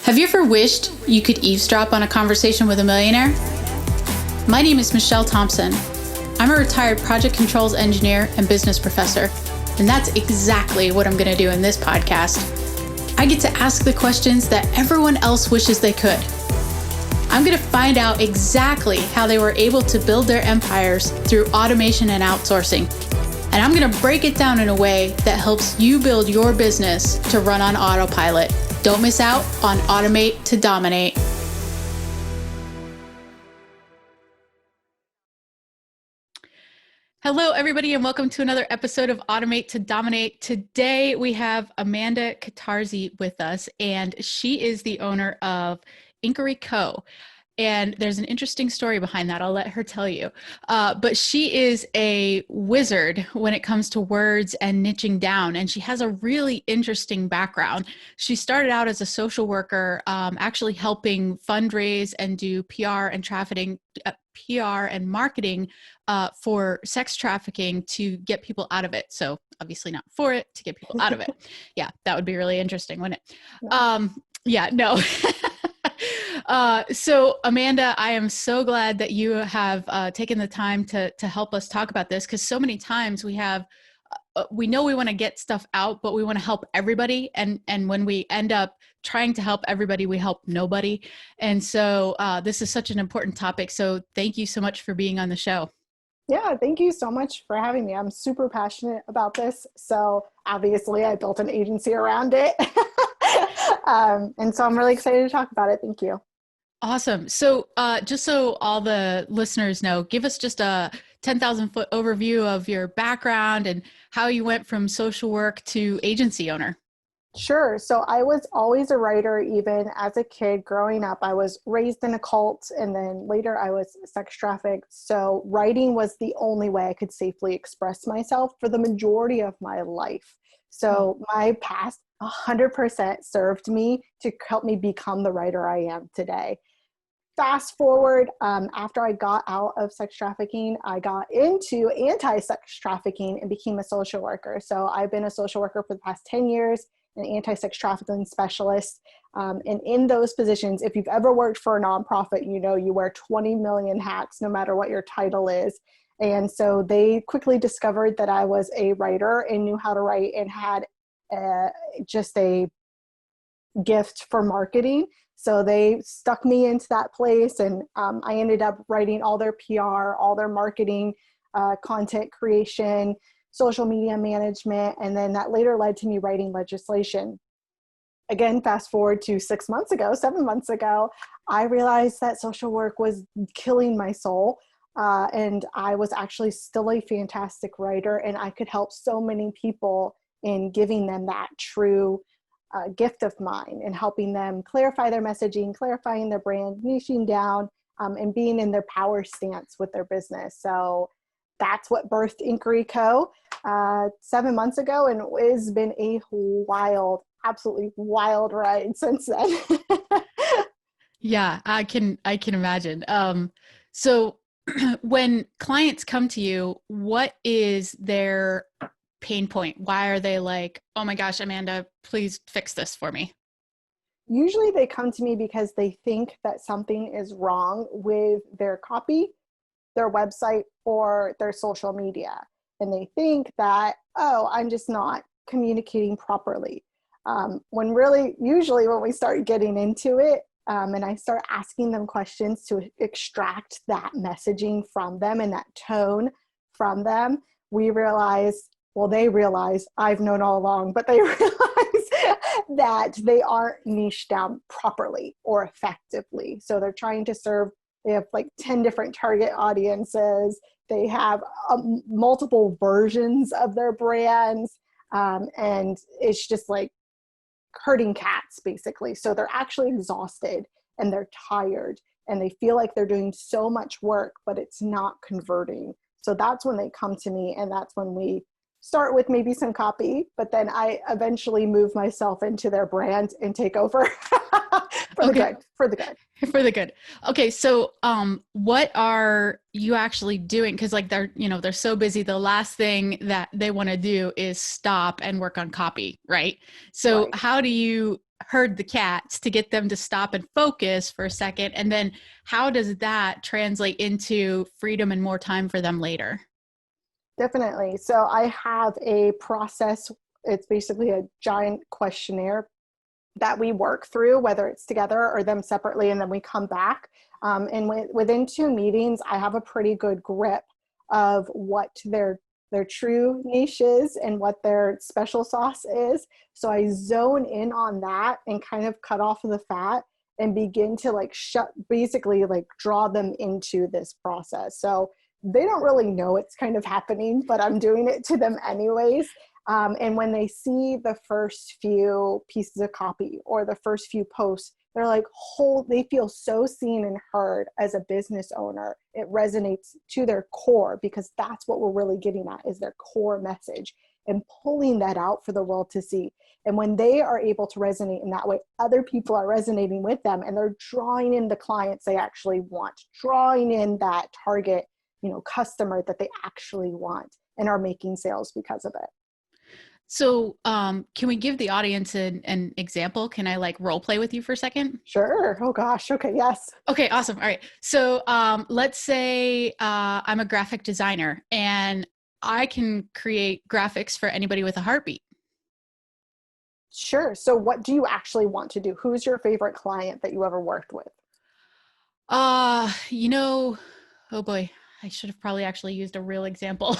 Have you ever wished you could eavesdrop on a conversation with a millionaire? My name is Michelle Thompson. I'm a retired project controls engineer and business professor, and that's exactly what I'm going to do in this podcast. I get to ask the questions that everyone else wishes they could. I'm going to find out exactly how they were able to build their empires through automation and outsourcing. And I'm going to break it down in a way that helps you build your business to run on autopilot. Don't miss out on Automate to Dominate. Hello, everybody, and welcome to another episode of Automate to Dominate. Today, we have Amanda Catarzi with us, and she is the owner of Inkery Co. And there's an interesting story behind that. I'll let her tell you. But she is a wizard when it comes to words and niching down. And she has a really interesting background. She started out as a social worker, actually helping fundraise and do PR and marketing for sex trafficking to get people out of it. So obviously not for it, to get people out of it. Yeah, that would be really interesting, wouldn't it? No. So Amanda, I am so glad that you have taken the time to help us talk about this, because so many times we know we want to get stuff out, but we want to help everybody. And when we end up trying to help everybody, we help nobody. And so this is such an important topic. So thank you so much for being on the show. Yeah, thank you so much for having me. I'm super passionate about this. So obviously I built an agency around it. And so I'm really excited to talk about it. Thank you. Awesome. So just so all the listeners know, give us just a 10,000 foot overview of your background and how you went from social work to agency owner. Sure. So I was always a writer, even as a kid growing up. I was raised in a cult, and then later I was sex trafficked. So writing was the only way I could safely express myself for the majority of my life. So my past 100% served me to help me become the writer I am today. Fast forward, after I got out of sex trafficking, I got into anti-sex trafficking and became a social worker. So I've been a social worker for the past 10 years, an anti-sex trafficking specialist. And in those positions, if you've ever worked for a nonprofit, you know you wear 20 million hats, no matter what your title is. And so they quickly discovered that I was a writer and knew how to write and had just a gift for marketing. So they stuck me into that place, and I ended up writing all their PR, all their marketing, content creation, social media management, and then that later led to me writing legislation. Again, fast forward to 7 months ago, I realized that social work was killing my soul, and I was actually still a fantastic writer, and I could help so many people in giving them that true gift of mine and helping them clarify their messaging, clarifying their brand, niching down, and being in their power stance with their business. So that's what birthed Inkery Co. 7 months ago, and it has been a absolutely wild ride since then. Yeah, I can imagine. So when clients come to you, what is their pain point? Why are they like, oh my gosh, Amanda, please fix this for me? Usually they come to me because they think that something is wrong with their copy, their website, or their social media. And they think that, oh, I'm just not communicating properly. When really, usually when we start getting into it, and I start asking them questions to extract that messaging from them and that tone from them, we realize, well, they realize, I've known all along, but they realize that they aren't niched down properly or effectively. So they're trying to serve, they have like 10 different target audiences. They have multiple versions of their brands. And it's just like herding cats, basically. So they're actually exhausted and they're tired and they feel like they're doing so much work, but it's not converting. So that's when they come to me, and that's when we start with maybe some copy, but then I eventually move myself into their brand and take over for the good. Okay. So, what are you actually doing? Cause like they're so busy. The last thing that they want to do is stop and work on copy. Right. So How do you herd the cats to get them to stop and focus for a second? And then how does that translate into freedom and more time for them later? Definitely. So I have a process. It's basically a giant questionnaire that we work through, whether it's together or them separately, and then we come back. And within 2 meetings, I have a pretty good grip of what their true niche is and what their special sauce is. So I zone in on that and kind of cut off the fat and begin to basically draw them into this process. So they don't really know it's kind of happening, but I'm doing it to them anyways. And when they see the first few pieces of copy or the first few posts, they're like, they feel so seen and heard as a business owner. It resonates to their core, because that's what we're really getting at, is their core message, and pulling that out for the world to see. And when they are able to resonate in that way, other people are resonating with them, and they're drawing in the clients they actually want, drawing in that target, customer that they actually want, and are making sales because of it. So can we give the audience an example? Can I role play with you for a second? Sure. Oh gosh. Okay. Yes. Okay, awesome. All right. So let's say I'm a graphic designer and I can create graphics for anybody with a heartbeat. Sure. So what do you actually want to do? Who's your favorite client that you ever worked with? Oh boy, I should have probably actually used a real example.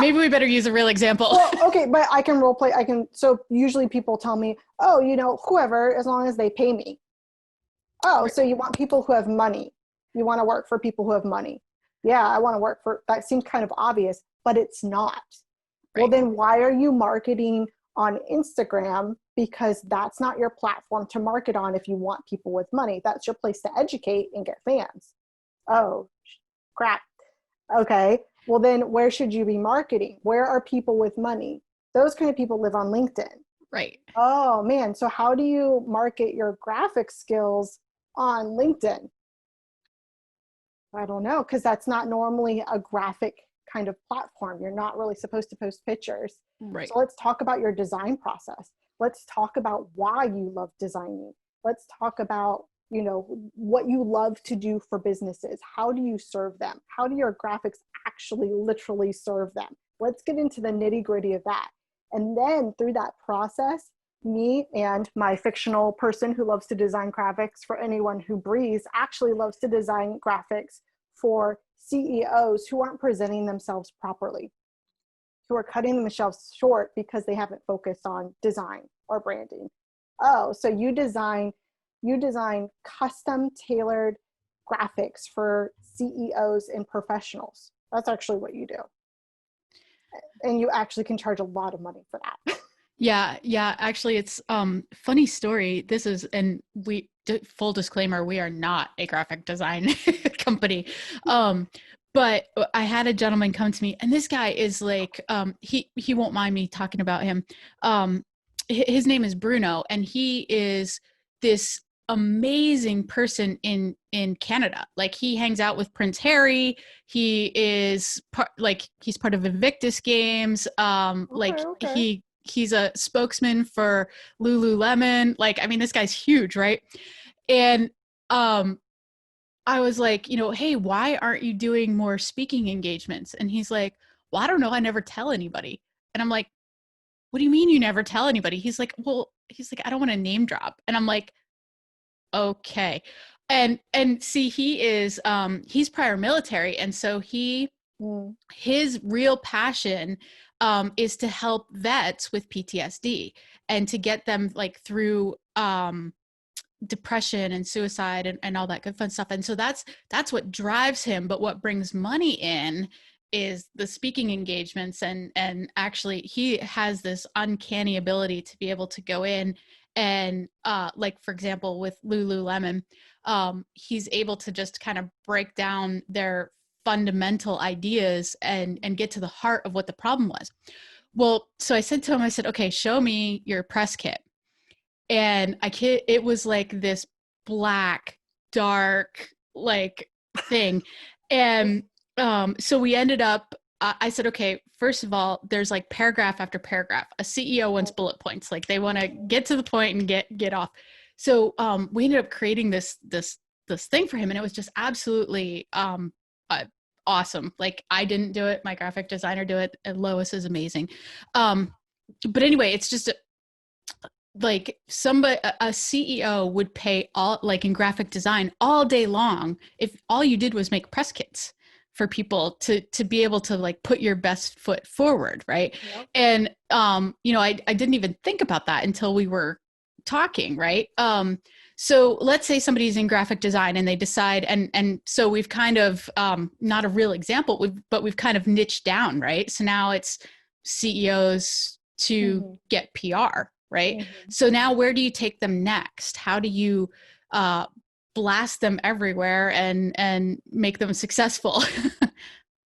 Maybe we better use a real example. Well, okay, but I can role play. So usually people tell me, oh, whoever, as long as they pay me. Oh, so you want people who have money. You want to work for people who have money. Yeah, I want to work for, that seems kind of obvious, but it's not. Right. Well, then why are you marketing on Instagram? Because that's not your platform to market on if you want people with money. That's your place to educate and get fans. Oh, crap. Okay. Well, then where should you be marketing? Where are people with money? Those kind of people live on LinkedIn. Right. Oh, man. So how do you market your graphic skills on LinkedIn? I don't know, because that's not normally a graphic kind of platform. You're not really supposed to post pictures. Right. So let's talk about your design process. Let's talk about why you love designing. Let's talk about what you love to do for businesses. How do you serve them? How do your graphics actually literally serve them? Let's get into the nitty-gritty of that. And then through that process, me and my fictional person who loves to design graphics for anyone who breathes actually loves to design graphics for CEOs who aren't presenting themselves properly, who are cutting themselves short because they haven't focused on design or branding. Oh, so you design custom tailored graphics for CEOs and professionals. That's actually what you do. And you actually can charge a lot of money for that. Yeah. Actually, it's funny story. This is, and full disclaimer, we are not a graphic design company. But I had a gentleman come to me, and this guy is he won't mind me talking about him. His name is Bruno, and he is this amazing person in Canada. He hangs out with Prince Harry. He is he's part of Invictus Games. Okay. He's a spokesman for Lululemon. This guy's huge, right? And I was like, hey, why aren't you doing more speaking engagements? And he's like, well, I don't know. I never tell anybody. And I'm like, what do you mean you never tell anybody? He's like, I don't want to name drop. And I'm like, okay. And see, he is, he's prior military. And so his real passion is to help vets with PTSD and to get them through depression and suicide and all that good fun stuff. And so that's what drives him. But what brings money in is the speaking engagements. And actually he has this uncanny ability to be able to go in and for example, with Lululemon, he's able to just kind of break down their fundamental ideas and get to the heart of what the problem was. Well, so I said to him, I said, okay, show me your press kit. And it was this black, dark, thing. And so we ended up I said, okay, first of all, there's like paragraph after paragraph. A CEO wants bullet points. Like they want to get to the point and get off. So we ended up creating this thing for him, and it was just absolutely awesome. Like I didn't do it. My graphic designer do it. And Lois is amazing. But anyway, it's just like a CEO would pay all, like in graphic design, all day long if all you did was make press kits for people to be able to like put your best foot forward, right? Yep. And I didn't even think about that until we were talking, right? So let's say somebody's in graphic design and they decide, and so we've kind of not a real example, but we've kind of niched down, right? So now it's CEOs to get PR, right? So now where do you take them next? How do you blast them everywhere and make them successful?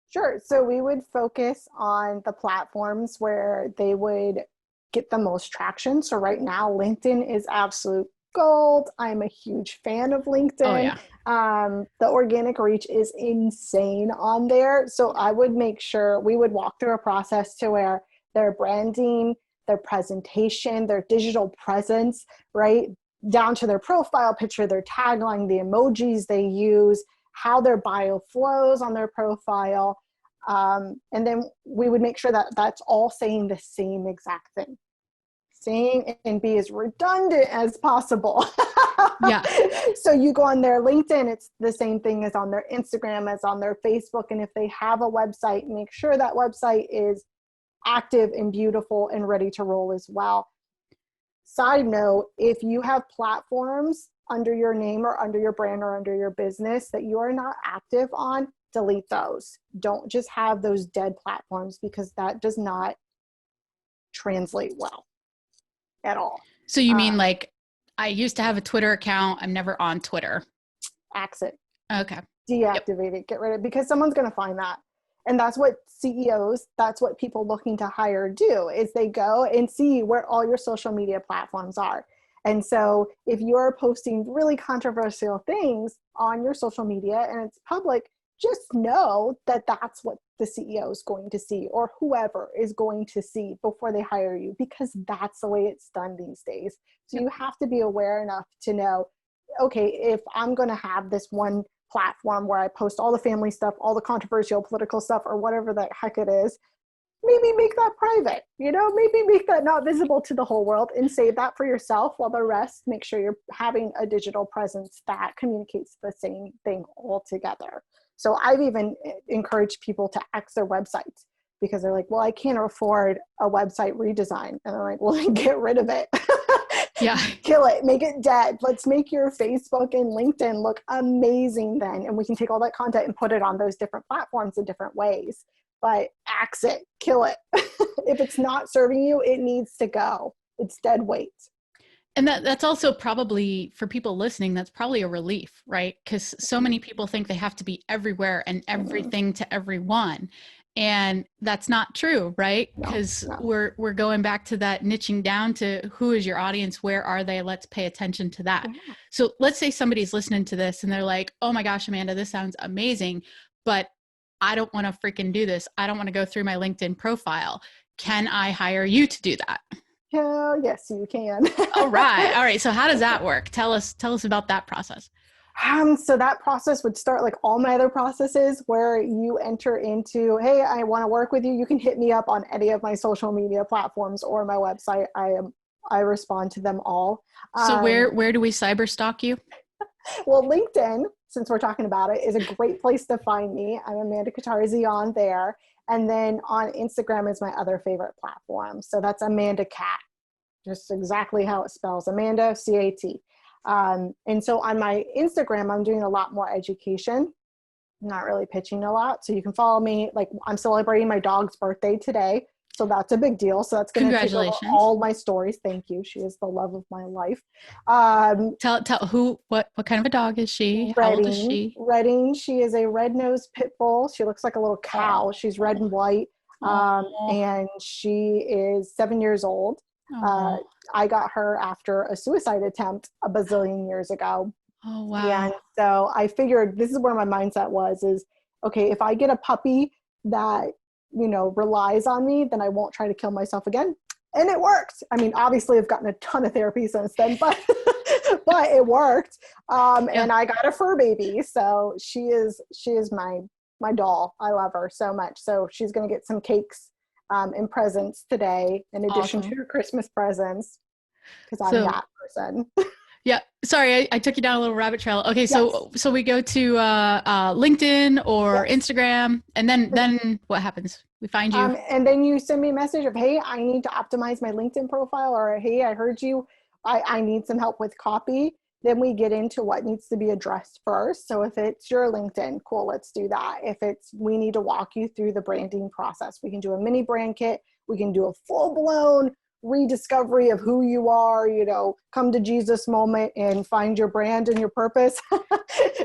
Sure. So we would focus on the platforms where they would get the most traction. So right now, LinkedIn is absolute gold. I'm a huge fan of LinkedIn. Oh, yeah. The organic reach is insane on there. So I would make sure we would walk through a process to where their branding, their presentation, their digital presence, right, down to their profile picture, their tagline, the emojis they use, how their bio flows on their profile. And then we would make sure that that's all saying the same exact thing. Saying and be as redundant as possible. Yeah. So you go on their LinkedIn, it's the same thing as on their Instagram, as on their Facebook. And if they have a website, make sure that website is active and beautiful and ready to roll as well. Side note, if you have platforms under your name or under your brand or under your business that you are not active on, delete those. Don't just have those dead platforms, because that does not translate well at all. So you mean like, I used to have a Twitter account. I'm never on Twitter. Axe it. Okay. Deactivate it. Get rid of it, because someone's going to find that. And that's what CEOs, that's what people looking to hire do, is they go and see where all your social media platforms are. And so if you're posting really controversial things on your social media and it's public, just know that that's what the CEO is going to see, or whoever is going to see before they hire you, because that's the way it's done these days. So you have to be aware enough to know, okay, if I'm going to have this one platform where I post all the family stuff, all the controversial political stuff, or whatever the heck it is, maybe make that private, maybe make that not visible to the whole world and save that for yourself, while the rest, make sure you're having a digital presence that communicates the same thing altogether. So I've even encouraged people to X their websites, because they're like, well, I can't afford a website redesign. And I'm like, well, then get rid of it. Yeah. Kill it. Make it dead. Let's make your Facebook and LinkedIn look amazing then. And we can take all that content and put it on those different platforms in different ways. But axe it. Kill it. If it's not serving you, it needs to go. It's dead weight. And that's also probably, for people listening, that's probably a relief, right? Because so many people think they have to be everywhere and everything to everyone. And that's not true, right? Because we're going back to that niching down to who is your audience, where are they? Let's pay attention to that. Yeah. So let's say somebody's listening to this and they're like, oh my gosh, Amanda, this sounds amazing, but I don't want to freaking do this. I don't want to go through my LinkedIn profile. Can I hire you to do that? Hell yes, you can. All right. So how does that work? Tell us about that process. So that process would start like all my other processes, where you enter into, hey, I want to work with you. You can hit me up on any of my social media platforms or my website. I respond to them all. So where do we cyber stalk you? Well, LinkedIn, since we're talking about it, is a great place to find me. I'm Amanda Catarzi on there. And then on Instagram is my other favorite platform. So that's Amanda Cat, just exactly how it spells, Amanda, C-A-T. And so on my Instagram, I'm doing a lot more education, not really pitching a lot. So you can follow me. Like, I'm celebrating my dog's birthday today. So that's a big deal. So that's going to take over all my stories. Thank you. She is the love of my life. Tell what kind of a dog is she? Redding, how old is she? Redding. She is a red-nosed pit bull. She looks like a little cow. She's red and white. And she is 7 years old. I got her after a suicide attempt a bazillion years ago. Oh, wow. And so I figured, this is where my mindset was, is, okay, if I get a puppy that relies on me, then I won't try to kill myself again. And it worked. I mean, obviously I've gotten a ton of therapy since then, but but it worked. And I got a fur baby. So she is my doll. I love her so much. So she's going to get some cakes and presents today, in addition to her Christmas presents, because I'm that person. Yeah. Sorry, I took you down a little rabbit trail. Okay. So we go to LinkedIn or Instagram, and then what happens? We find you. And then you send me a message of, hey, I need to optimize my LinkedIn profile, or, hey, I heard you. I need some help with copy. Then we get into what needs to be addressed first. So if it's your LinkedIn, cool, let's do that. If we need to walk you through the branding process, we can do a mini brand kit. We can do a full-blown rediscovery of who you are, come to Jesus moment and find your brand and your purpose.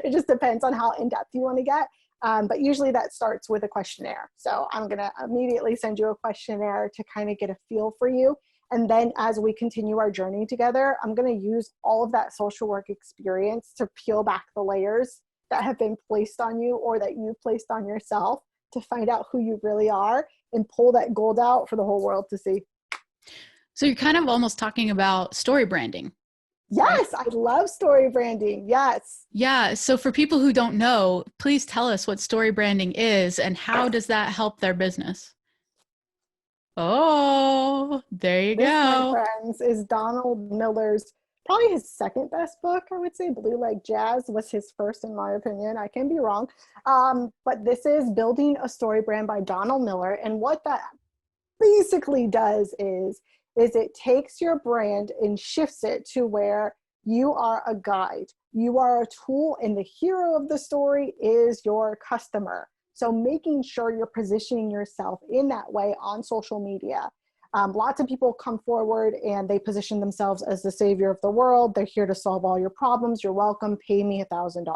It just depends on how in-depth you want to get. But usually that starts with a questionnaire. So I'm going to immediately send you a questionnaire to kind of get a feel for you. And then as we continue our journey together, I'm going to use all of that social work experience to peel back the layers that have been placed on you or that you placed on yourself to find out who you really are and pull that gold out for the whole world to see. So you're kind of almost talking about story branding. Yes, right? I love story branding. Yes. Yeah. So for people who don't know, please tell us what story branding is and how does that help their business? Oh, there you go. My friends, is Donald Miller's, probably his second best book, I would say. Blue Like Jazz was his first, in my opinion. I can be wrong. But this is Building a Story Brand by Donald Miller. And what that basically does is it takes your brand and shifts it to where you are a guide. You are a tool, and the hero of the story is your customer. So making sure you're positioning yourself in that way on social media. Lots of people come forward and they position themselves as the savior of the world. They're here to solve all your problems. You're welcome. Pay me $1,000.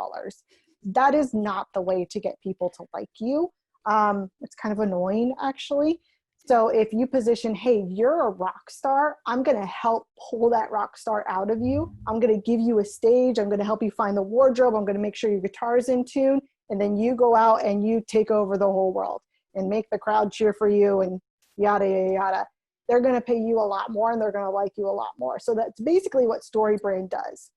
That is not the way to get people to like you. It's kind of annoying, actually. So if you position, hey, you're a rock star, I'm going to help pull that rock star out of you. I'm going to give you a stage. I'm going to help you find the wardrobe. I'm going to make sure your guitar's in tune. And then you go out and you take over the whole world and make the crowd cheer for you and yada, yada, yada. They're going to pay you a lot more and they're going to like you a lot more. So that's basically what story brand does.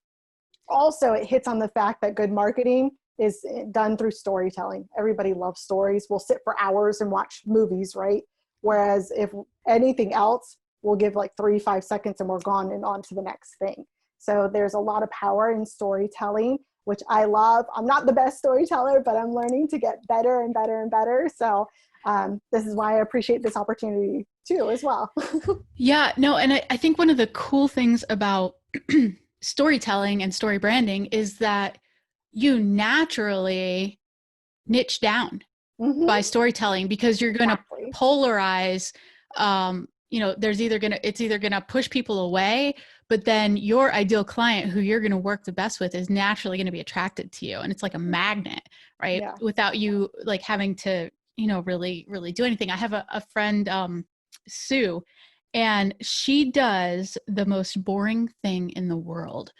Also, it hits on the fact that good marketing is done through storytelling. Everybody loves stories. We'll sit for hours and watch movies, right? Whereas if anything else, we'll give like 3-5 seconds and we're gone and on to the next thing. So there's a lot of power in storytelling, which I love. I'm not the best storyteller, but I'm learning to get better and better and better. So this is why I appreciate this opportunity too, as well. Yeah, no, and I think one of the cool things about storytelling and story branding is that you naturally niche down by storytelling, because you're going to polarize, it's either going to push people away, but then your ideal client who you're going to work the best with is naturally going to be attracted to you. And it's like a magnet, right? Yeah. Without you like having to, really, really do anything. I have a friend, Sue, and she does the most boring thing in the world.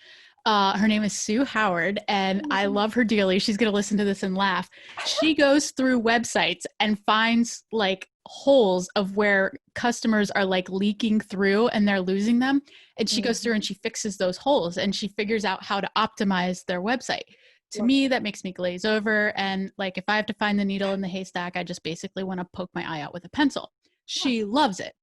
Her name is Sue Howard, and I love her dearly. She's going to listen to this and laugh. She goes through websites and finds like holes of where customers are like leaking through and they're losing them. And she goes through and she fixes those holes and she figures out how to optimize their website. To me, that makes me glaze over. And like, if I have to find the needle in the haystack, I just basically want to poke my eye out with a pencil. She loves it.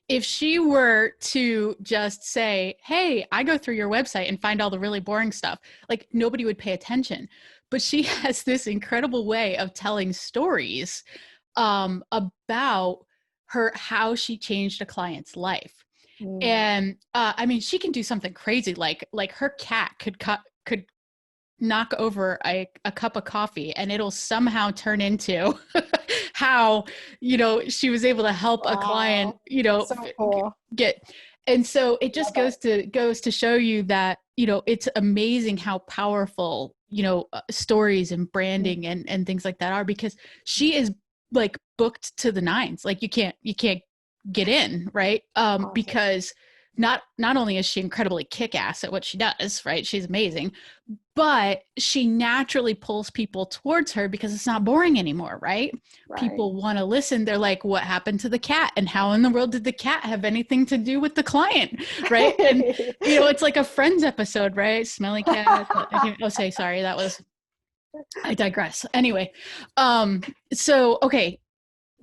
If she were to just say, hey, I go through your website and find all the really boring stuff, like nobody would pay attention. But she has this incredible way of telling stories about how she changed a client's life. And I mean, she can do something crazy. Like her cat could knock over a cup of coffee and it'll somehow turn into how, she was able to help a client, so cool. get. And so it just goes to show you that, it's amazing how powerful, stories and branding and things like that are, because she is like booked to the nines. Like you can't get in, right? Because not only is she incredibly kick-ass at what she does, right? She's amazing, but she naturally pulls people towards her because it's not boring anymore, right? People want to listen. They're like, what happened to the cat? And how in the world did the cat have anything to do with the client? Right. And, it's like a Friends episode, right? Smelly cat. Sorry. I digress. Anyway. Okay.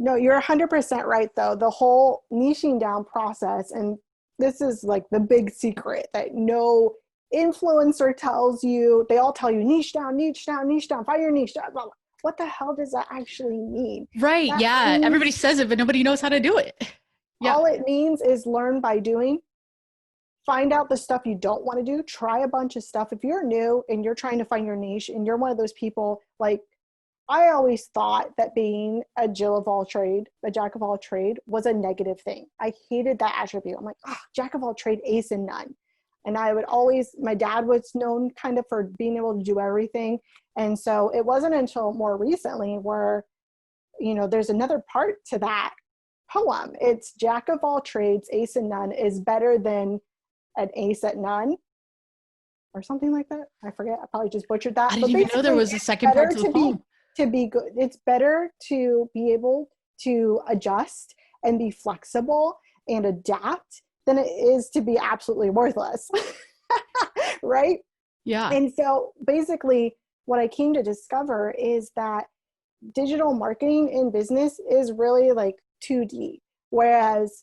No, you're 100% right, though. The whole niching down process, and this is like the big secret that no influencer tells you. They all tell you niche down, niche down, niche down, find your niche down. What the hell does that actually mean? Right. That means, everybody says it, but nobody knows how to do it. Yeah. All it means is learn by doing. Find out the stuff you don't want to do. Try a bunch of stuff. If you're new and you're trying to find your niche and you're one of those people, like, I always thought that being a jack of all trade was a negative thing. I hated that attribute. I'm like, jack of all trade, ace in none. And my dad was known kind of for being able to do everything. And so it wasn't until more recently where, there's another part to that poem. It's jack of all trades, ace in none is better than an ace at none. Or something like that. I forget. I probably just butchered that. I didn't even know there was a second part to the poem. To be good, it's better to be able to adjust and be flexible and adapt than it is to be absolutely worthless. Right? Yeah. And so basically what I came to discover is that digital marketing in business is really like 2D. Whereas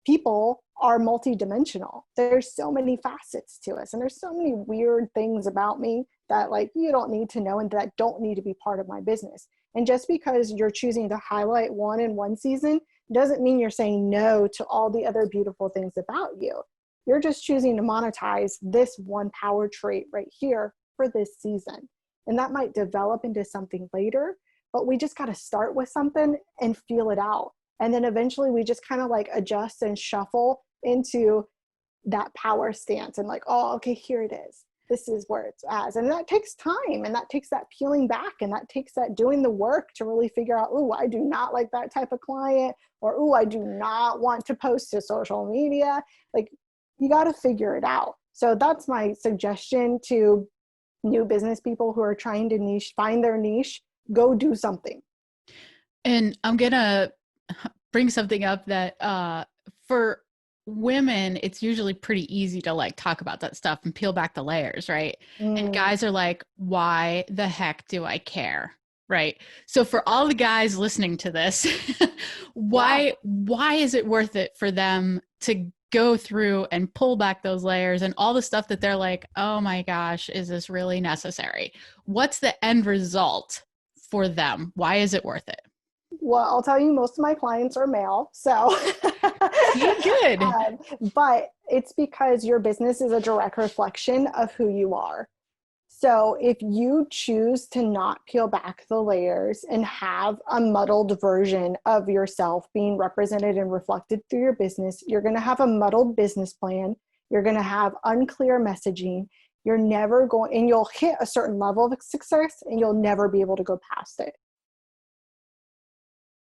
people are multidimensional. There's so many facets to us, and there's so many weird things about me that you don't need to know and that don't need to be part of my business. And just because you're choosing to highlight one in one season doesn't mean you're saying no to all the other beautiful things about you. You're just choosing to monetize this one power trait right here for this season. And that might develop into something later, but we just got to start with something and feel it out. And then eventually we just kind of adjust and shuffle into that power stance and okay, here it is. This is where it's at. And that takes time, and that takes that peeling back, and that takes that doing the work to really figure out, I do not like that type of client, or I do not want to post to social media. You got to figure it out. So that's my suggestion to new business people who are trying to find their niche. Go do something. And I'm going to bring something up that for women, it's usually pretty easy to talk about that stuff and peel back the layers, right? And guys are like, why the heck do I care? Right. So for all the guys listening to this, why is it worth it for them to go through and pull back those layers and all the stuff that they're like, oh my gosh, is this really necessary? What's the end result for them? Why is it worth it? Well, I'll tell you, most of my clients are male, so good. But it's because your business is a direct reflection of who you are. So if you choose to not peel back the layers and have a muddled version of yourself being represented and reflected through your business, you're going to have a muddled business plan. You're going to have unclear messaging. And you'll hit a certain level of success and you'll never be able to go past it.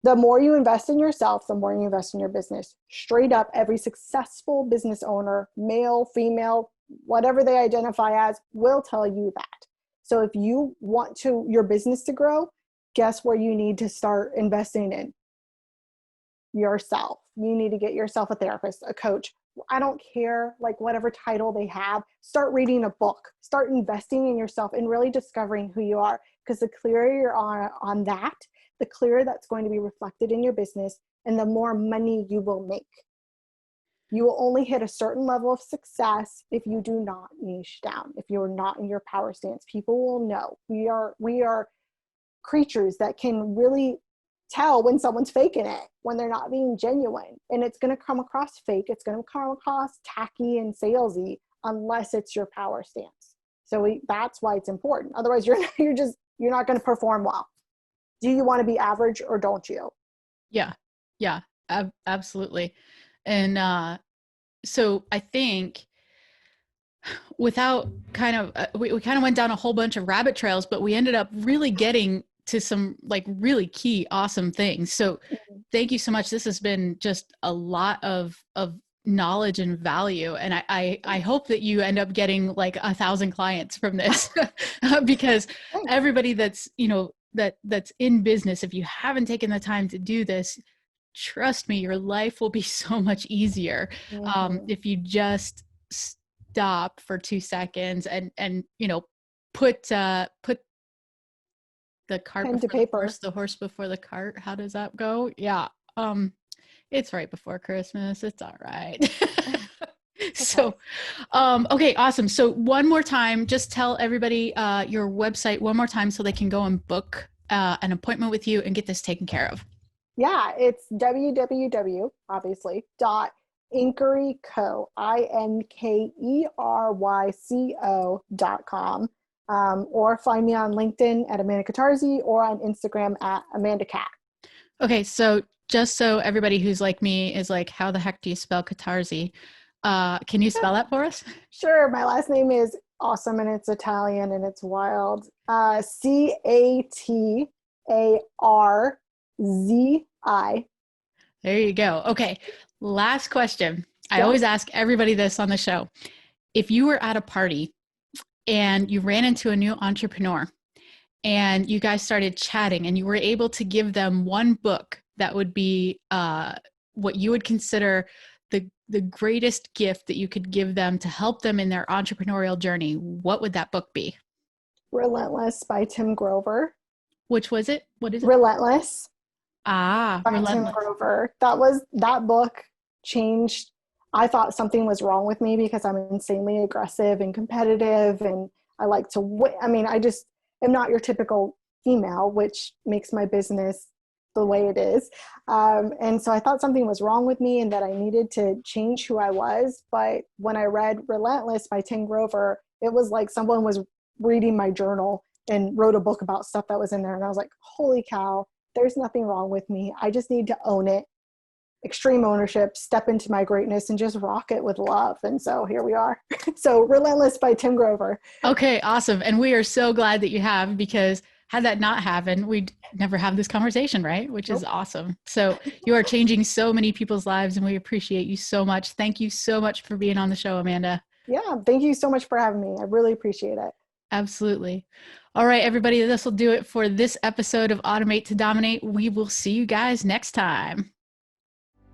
The more you invest in yourself, the more you invest in your business. Straight up, every successful business owner, male, female, whatever they identify as, will tell you that. So if you want your business to grow, guess where you need to start investing in? Yourself. You need to get yourself a therapist, a coach. I don't care, whatever title they have. Start reading a book. Start investing in yourself and really discovering who you are. Because the clearer you're on that, the clearer that's going to be reflected in your business, and the more money you will make. You will only hit a certain level of success if you do not niche down, if you're not in your power stance. People will know. We are creatures that can really tell when someone's faking it, when they're not being genuine. And it's going to come across fake. It's going to come across tacky and salesy unless it's your power stance. So that's why it's important. Otherwise, you're not going to perform well. Do you want to be average or don't you? Yeah, absolutely. And so I think without we kind of went down a whole bunch of rabbit trails, but we ended up really getting to some really key, awesome things. So thank you so much. This has been just a lot of knowledge and value. And I hope that you end up getting like 1,000 clients from this because everybody that's, that's in business, if you haven't taken the time to do this, trust me, your life will be so much easier. If you just stop for 2 seconds and put the cart pen to before the paper. horse, the horse before the cart. How does that go? Yeah. It's right before Christmas. It's all right. So, okay, awesome. So one more time, just tell everybody your website one more time so they can go and book an appointment with you and get this taken care of. Yeah, it's www, obviously, .inkeryco, INKERYCO.com. Or find me on LinkedIn at Amanda Catarzi or on Instagram at Amanda Cat. Okay, so just so everybody who's like me is like, how the heck do you spell Catarzi? Can you spell that for us? Sure. My last name is awesome and it's Italian and it's wild. Catarzi. There you go. Okay, last question. I always ask everybody this on the show. If you were at a party and you ran into a new entrepreneur and you guys started chatting and you were able to give them one book that would be what you would consider the greatest gift that you could give them to help them in their entrepreneurial journey, what would that book be? Relentless by Tim Grover. Which was it? What is it? Relentless. By Tim Grover. That book changed. I thought something was wrong with me because I'm insanely aggressive and competitive and I like to win. I mean, I just am not your typical female, which makes my business the way it is. And so I thought something was wrong with me and that I needed to change who I was. But when I read Relentless by Tim Grover, it was like someone was reading my journal and wrote a book about stuff that was in there. And I was like, holy cow, there's nothing wrong with me. I just need to own it. Extreme ownership, step into my greatness and just rock it with love. And so here we are. So Relentless by Tim Grover. Okay, awesome. And we are so glad that you have, because had that not happened, we'd never have this conversation, right? Which is awesome. So you are changing so many people's lives and we appreciate you so much. Thank you so much for being on the show, Amanda. Yeah, thank you so much for having me. I really appreciate it. Absolutely. All right, everybody, this will do it for this episode of Automate to Dominate. We will see you guys next time.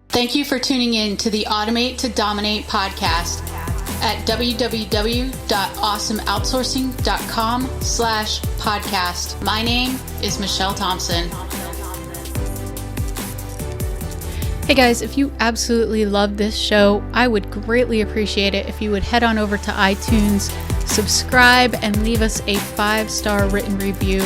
Thank you for tuning in to the Automate to Dominate podcast at www.awesomeoutsourcing.com/podcast. My name is Michelle Thompson. Hey guys, if you absolutely love this show, I would greatly appreciate it if you would head on over to iTunes, subscribe, and leave us a 5-star written review.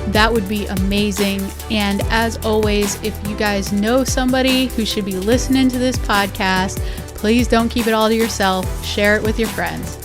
That would be amazing. And as always, if you guys know somebody who should be listening to this podcast, please don't keep it all to yourself. Share it with your friends.